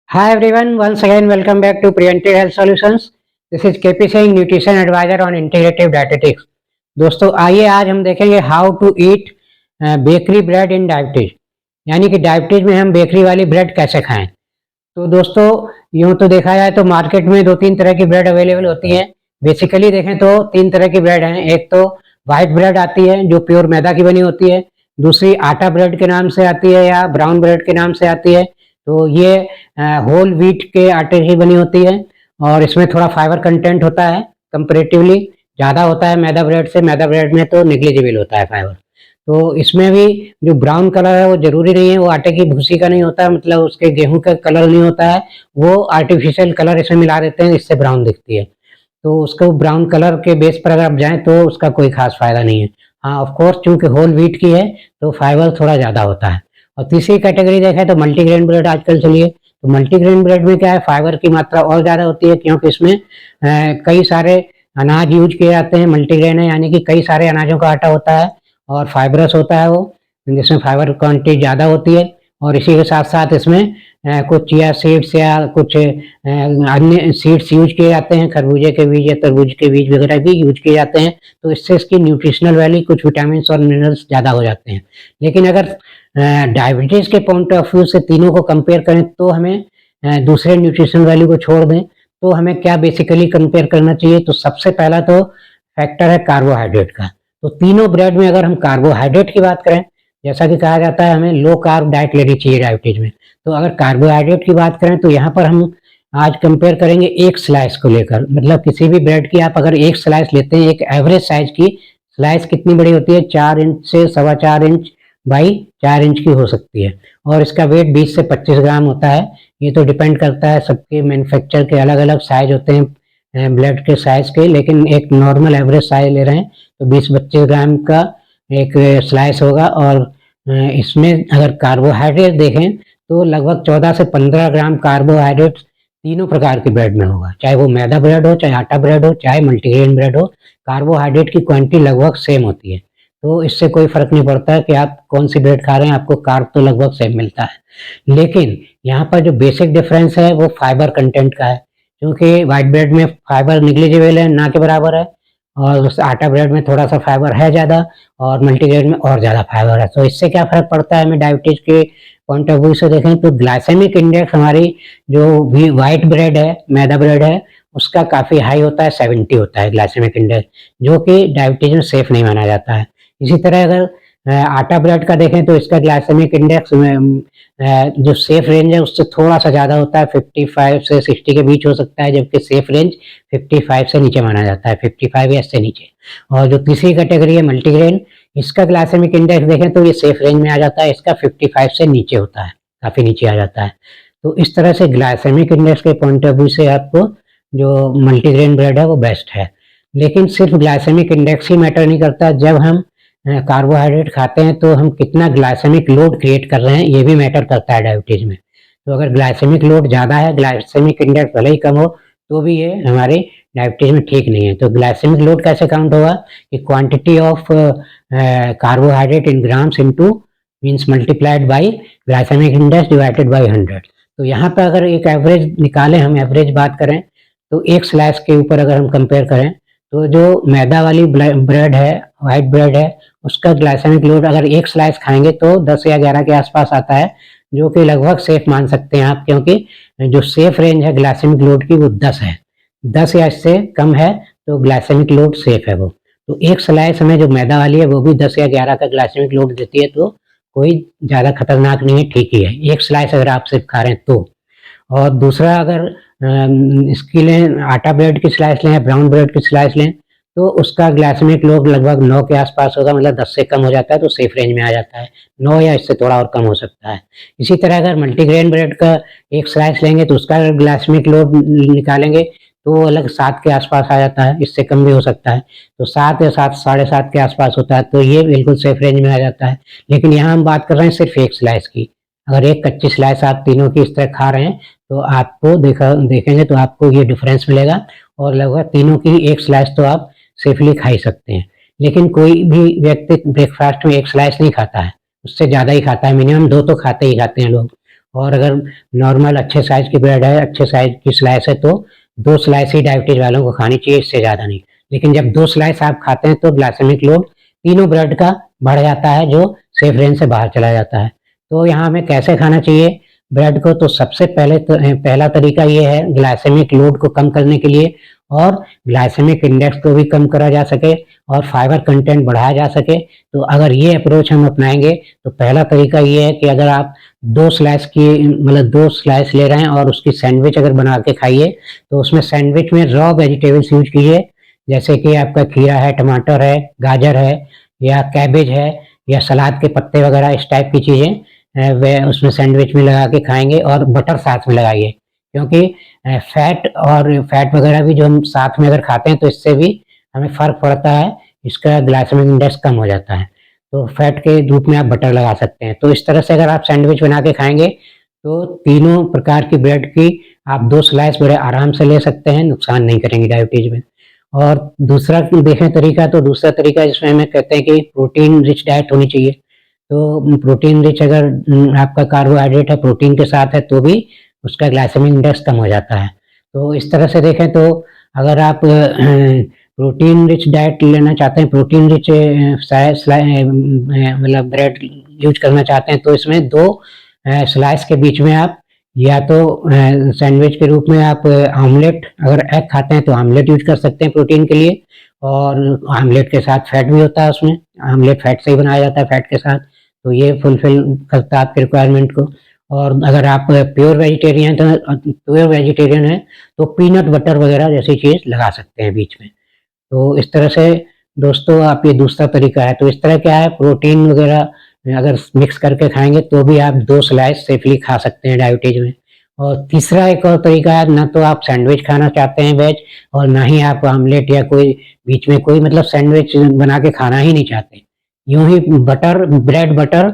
Hi everyone, once again welcome back to Preventive Health Solutions. This is KP Singh, Nutrition Advisor on Integrative Dietetics. दोस्तों आइए आज हम देखेंगे how to eat bakery bread in diabetes, यानी कि diabetes में हम बेकरी वाली ब्रेड कैसे खाएं। तो दोस्तों यूँ तो देखा जाए तो मार्केट में दो तीन तरह की ब्रेड अवेलेबल होती हैं। बेसिकली देखें तो तीन तरह की ब्रेड हैं। एक तो वाइट ब्रेड आती है जो प्योर मैदा की बनी होती है, दूसरी आटा ब्रेड के नाम से आती है या ब्राउन ब्रेड के नाम से आती है। तो ये होल व्हीट के आटे की बनी होती है और इसमें थोड़ा फाइबर कंटेंट होता है, कंपेरेटिवली ज़्यादा होता है मैदा ब्रेड से। मैदा ब्रेड में तो निग्लिजिबल होता है फाइबर। तो इसमें भी जो ब्राउन कलर है वो ज़रूरी नहीं है, वो आटे की भूसी का नहीं होता है, मतलब उसके गेहूं का कलर नहीं होता है, वो आर्टिफिशियल कलर इसमें मिला देते हैं, इससे ब्राउन दिखती है। तो उसको ब्राउन कलर के बेस पर अगर आप जाएँ तो उसका कोई ख़ास फ़ायदा नहीं है। हाँ, ऑफ कोर्स चूँकि होल व्हीट की है तो फाइबर थोड़ा ज़्यादा होता है। और तीसरी कैटेगरी देखें तो मल्टीग्रेन ब्रेड आजकल चली है। तो मल्टीग्रेन ब्रेड में क्या है, फाइबर की मात्रा और ज़्यादा होती है क्योंकि इसमें कई सारे अनाज यूज किए जाते हैं। मल्टीग्रेन है यानी कि कई सारे अनाजों का आटा होता है और फाइबरस होता है वो, जिसमें फाइबर क्वांटिटी ज़्यादा होती है। और इसी के साथ साथ इसमें कुछ चिया सीड्स या कुछ अन्य सीड्स यूज किए जाते हैं, खरबूजे के बीज या तरबूज के बीज वगैरह भी यूज किए जाते हैं। तो इससे इसकी न्यूट्रिशनल वैल्यू, कुछ विटामिन और मिनरल्स ज़्यादा हो जाते हैं। लेकिन अगर डायबिटीज़ के पॉइंट ऑफ व्यू से तीनों को कंपेयर करें तो हमें दूसरे न्यूट्रिशन वैल्यू को छोड़ दें तो हमें क्या बेसिकली कंपेयर करना चाहिए। तो सबसे पहला तो फैक्टर है कार्बोहाइड्रेट का। तो तीनों ब्रेड में अगर हम कार्बोहाइड्रेट की बात करें, जैसा कि कहा जाता है हमें लो कार्ब डाइट लेनी चाहिए डायबिटीज में, तो अगर कार्बोहाइड्रेट की बात करें तो यहाँ पर हम आज कंपेयर करेंगे एक स्लाइस को लेकर। मतलब किसी भी ब्रेड की आप अगर एक स्लाइस लेते हैं, एक एवरेज साइज की स्लाइस कितनी बड़ी होती है, 4 इंच से 4.25 इंच बाई 4 इंच की हो सकती है और इसका वेट 20 से 25 ग्राम होता है। ये तो डिपेंड करता है, सबके मैन्युफैक्चर के अलग अलग साइज होते हैं ब्रेड के साइज के, लेकिन एक नॉर्मल एवरेज साइज ले रहे हैं तो 20-25 ग्राम का एक स्लाइस होगा। और इसमें अगर कार्बोहाइड्रेट देखें तो लगभग 14 से 15 ग्राम कार्बोहाइड्रेट तीनों प्रकार की ब्रेड में होगा, चाहे वो मैदा ब्रेड हो, चाहे आटा ब्रेड हो, चाहे मल्टीग्रेन ब्रेड हो। कार्बोहाइड्रेट की क्वांटिटी लगभग सेम होती है, तो इससे कोई फर्क नहीं पड़ता कि आप कौन सी ब्रेड खा रहे हैं, आपको कार्ब तो लगभग सेम मिलता है। लेकिन यहाँ पर जो बेसिक डिफरेंस है वो फाइबर कंटेंट का है, क्योंकि वाइट ब्रेड में फाइबर निग्लिजिबल है, ना के बराबर है, और उस आटा ब्रेड में थोड़ा सा फाइबर है ज़्यादा और मल्टीग्रेन में और ज़्यादा फाइबर है। तो इससे क्या फ़र्क पड़ता है हमें डायबिटीज़ के पॉइंट ऑफ व्यू से देखें तो ग्लाइसेमिक इंडेक्स हमारी जो भी वाइट ब्रेड है, मैदा ब्रेड है, उसका काफ़ी हाई होता है, 70 होता है ग्लाइसेमिक इंडेक्स, जो कि डायबिटीज़ में सेफ नहीं माना जाता है। इसी तरह अगर आटा ब्रेड का देखें तो इसका ग्लाइसेमिक इंडेक्स जो सेफ रेंज है उससे थोड़ा सा ज़्यादा होता है, 55 से 60 के बीच हो सकता है, जबकि सेफ रेंज 55 से नीचे माना जाता है, 55 या इससे नीचे। और जो तीसरी कैटेगरी है मल्टीग्रेन, इसका ग्लाइसेमिक इंडेक्स देखें तो ये सेफ रेंज में आ जाता है, इसका 55 से नीचे होता है, काफ़ी नीचे आ जाता है। तो इस तरह से ग्लाइसेमिक इंडेक्स के पॉइंट ऑफ व्यू से आपको जो मल्टीग्रेन ब्रेड है वो बेस्ट है। लेकिन सिर्फ ग्लाइसेमिक इंडेक्स ही मैटर नहीं करता, जब हम कार्बोहाइड्रेट खाते हैं तो हम कितना ग्लाइसेमिक लोड क्रिएट कर रहे हैं ये भी मैटर करता है डायबिटीज में। तो अगर ग्लाइसेमिक लोड ज़्यादा है, ग्लाइसेमिक इंडेक्स भले ही कम हो, तो भी ये हमारे डायबिटीज में ठीक नहीं है। तो ग्लाइसेमिक लोड कैसे काउंट होगा कि quantity of carbohydrate in grams into means multiplied by glycemic index divided by 100। तो यहाँ पर अगर एक एवरेज निकालें, हम एवरेज बात करें तो एक स्लाइस के ऊपर अगर हम कंपेयर करें तो जो मैदा वाली ब्रेड है, वाइट ब्रेड है, उसका ग्लाइसेमिक लोड अगर एक स्लाइस खाएंगे तो 10 या 11 के आसपास आता है, जो कि लगभग सेफ मान सकते हैं आप, क्योंकि जो सेफ रेंज है ग्लाइसेमिक लोड की वो 10 है। 10 या इससे कम है तो ग्लाइसेमिक लोड सेफ है वो। तो एक स्लाइस हमें जो मैदा वाली है वो भी 10 या 11 का ग्लाइसेमिक लोड देती है, तो कोई ज़्यादा खतरनाक नहीं है, ठीक ही है एक स्लाइस अगर आप सिर्फ खा रहे हैं तो। और दूसरा अगर इसकी लें, आटा ब्रेड की स्लाइस लें, ब्राउन ब्रेड की स्लाइस लें, तो उसका ग्लाइसेमिक लोड लगभग 9 के आसपास होगा, मतलब 10 से कम हो जाता है तो सेफ रेंज में आ जाता है, 9 या इससे थोड़ा और कम हो सकता है। इसी तरह अगर मल्टीग्रेन ब्रेड का एक स्लाइस लेंगे तो उसका ग्लाइसेमिक लोड निकालेंगे तो वो अलग 7 के आसपास आ जाता है, इससे कम भी हो सकता है, तो 7 या 7 7.5 के आसपास होता है, तो ये बिल्कुल सेफ रेंज में आ जाता है। लेकिन यहाँ हम बात कर रहे हैं सिर्फ एक स्लाइस की। अगर एक कच्ची स्लाइस आप तीनों की इस तरह खा रहे हैं तो आपको देखेंगे तो आपको ये डिफरेंस मिलेगा, और लगभग तीनों की एक स्लाइस तो आप सेफली खा ही सकते हैं। लेकिन कोई भी व्यक्ति ब्रेकफास्ट में एक स्लाइस नहीं खाता है, उससे ज़्यादा ही खाता है, मिनिमम 2 तो खाते ही खाते हैं लोग। और अगर नॉर्मल अच्छे साइज की ब्रेड है, अच्छे साइज की स्लाइस है, तो 2 स्लाइस ही डायबिटीज वालों को खानी चाहिए, इससे ज़्यादा नहीं। लेकिन जब 2 स्लाइस आप खाते हैं तो ग्लाइसेमिक लोड तीनों ब्रेड का बढ़ जाता है, जो सेफ रेंज से बाहर चला जाता है। तो यहाँ हमें कैसे खाना चाहिए ब्रेड को? तो सबसे पहले तो पहला तरीका ये है ग्लाइसेमिक लोड को कम करने के लिए और ग्लाइसेमिक इंडेक्स को भी कम करा जा सके और फाइबर कंटेंट बढ़ाया जा सके, तो अगर ये अप्रोच हम अपनाएंगे तो पहला तरीका ये है कि अगर आप 2 स्लाइस की मतलब 2 स्लाइस ले रहे हैं और उसकी सैंडविच अगर बना के खाइए, तो उसमें सैंडविच में रॉ वेजिटेबल्स यूज कीजिए, जैसे कि आपका खीरा है, टमाटर है, गाजर है या कैबेज है या सलाद के पत्ते वगैरह, इस टाइप की चीज़ें वे उसमें सैंडविच में लगा के खाएंगे और बटर साथ में लगाइए, क्योंकि फैट वगैरह भी जो हम साथ में अगर खाते हैं तो इससे भी हमें फ़र्क पड़ता है, इसका ग्लाइसेमिक इंडेक्स कम हो जाता है। तो फैट के रूप में आप बटर लगा सकते हैं। तो इस तरह से अगर आप सैंडविच बना के खाएंगे तो तीनों प्रकार की ब्रेड की आप 2 स्लाइस बड़े आराम से ले सकते हैं, नुकसान नहीं करेंगे डायबिटीज में। और दूसरा देखें तरीका, तो दूसरा तरीका जिसमें हमें कहते हैं कि प्रोटीन रिच डाइट होनी चाहिए। तो प्रोटीन रिच अगर आपका कार्बोहाइड्रेट है प्रोटीन के साथ है तो भी उसका ग्लाइसेमिक इंडेक्स कम हो जाता है। तो इस तरह से देखें तो अगर आप प्रोटीन रिच डाइट लेना चाहते हैं, प्रोटीन रिच मतलब ब्रेड यूज करना चाहते हैं, तो इसमें 2 स्लाइस के बीच में आप या तो सैंडविच के रूप में आप ऑमलेट, अगर एग खाते हैं तो ऑमलेट यूज कर सकते हैं प्रोटीन के लिए, और ऑमलेट के साथ फैट भी होता है, उसमें ऑमलेट फैट से ही बनाया जाता है, फैट के साथ, तो ये फुलफिल करता है आपके रिक्वायरमेंट को। और अगर आप प्योर वेजिटेरियन है तो पीनट बटर वगैरह जैसी चीज़ लगा सकते हैं बीच में। तो इस तरह से दोस्तों आप, ये दूसरा तरीका है। तो इस तरह क्या है, प्रोटीन वगैरह अगर मिक्स करके खाएंगे तो भी आप 2 स्लाइस सेफली खा सकते हैं डायबिटीज में। और तीसरा एक और तरीका है, ना तो आप सैंडविच खाना चाहते हैं वेज, और ना ही आप आमलेट या कोई बीच में कोई मतलब सैंडविच बना के खाना ही नहीं चाहते, यूं ही ब्रेड बटर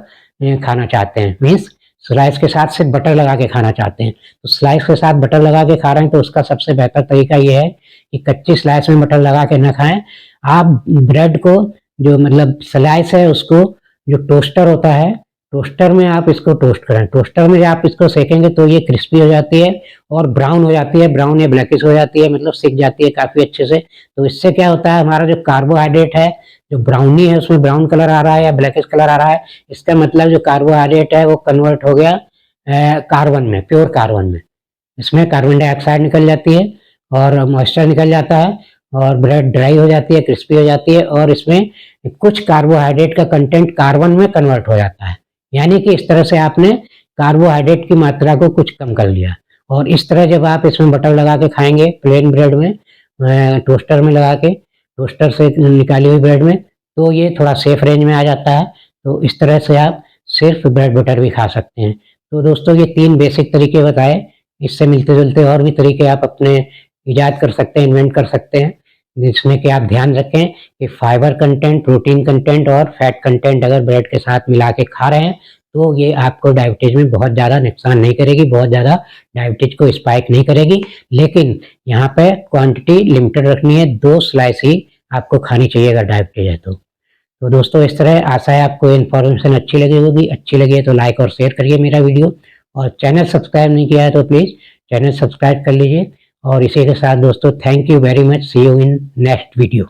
खाना चाहते हैं, मीन्स स्लाइस के साथ सिर्फ बटर लगा के खाना चाहते हैं। तो स्लाइस के साथ बटर लगा के खा रहे हैं तो उसका सबसे बेहतर तरीका ये है कि कच्ची स्लाइस में बटर लगा के न खाएं। आप ब्रेड को, जो मतलब स्लाइस है उसको, जो टोस्टर होता है, टोस्टर में आप इसको टोस्ट करें। टोस्टर में जब आप इसको सेकेंगे तो ये क्रिस्पी हो जाती है और ब्राउन हो जाती है, ब्राउन या ब्लैकिश हो जाती है, मतलब सिक जाती है काफ़ी अच्छे से। तो इससे क्या होता है, हमारा जो कार्बोहाइड्रेट है, जो ब्राउनी है उसमें ब्राउन कलर आ रहा है या ब्लैकिश कलर आ रहा है, इसका मतलब जो कार्बोहाइड्रेट है वो कन्वर्ट हो गया कार्बन में, प्योर कार्बन में। इसमें कार्बन डाइऑक्साइड निकल जाती है और मॉइस्चर निकल जाता है और ब्रेड ड्राई हो जाती है, क्रिस्पी हो जाती है, और इसमें कुछ कार्बोहाइड्रेट का कंटेंट कार्बन में कन्वर्ट हो जाता है। यानी कि इस तरह से आपने कार्बोहाइड्रेट की मात्रा को कुछ कम कर लिया। और इस तरह जब आप इसमें बटर लगा के खाएंगे प्लेन ब्रेड में, टोस्टर में लगा के, टोस्टर से निकाली हुई ब्रेड में, तो ये थोड़ा सेफ रेंज में आ जाता है। तो इस तरह से आप सिर्फ ब्रेड बटर भी खा सकते हैं। तो दोस्तों ये 3 बेसिक तरीके बताए, इससे मिलते जुलते और भी तरीके आप अपने इजाद कर सकते हैं, इन्वेंट कर सकते हैं, जिसमें कि आप ध्यान रखें कि फाइबर कंटेंट, प्रोटीन कंटेंट और फैट कंटेंट अगर ब्रेड के साथ मिला के खा रहे हैं तो ये आपको डायबिटीज में बहुत ज़्यादा नुकसान नहीं करेगी, बहुत ज़्यादा डायबिटीज को स्पाइक नहीं करेगी। लेकिन यहाँ पे क्वांटिटी लिमिटेड रखनी है, 2 स्लाइस ही आपको खानी चाहिए अगर डायबिटीज है तो दोस्तों इस तरह, आशा है आपको इन्फॉर्मेशन अच्छी लगी होगी। अच्छी लगी है तो लाइक और शेयर करिए मेरा वीडियो, और चैनल सब्सक्राइब नहीं किया है तो प्लीज़ चैनल सब्सक्राइब कर लीजिए। और इसी के साथ दोस्तों, thank you very much, see you in next video.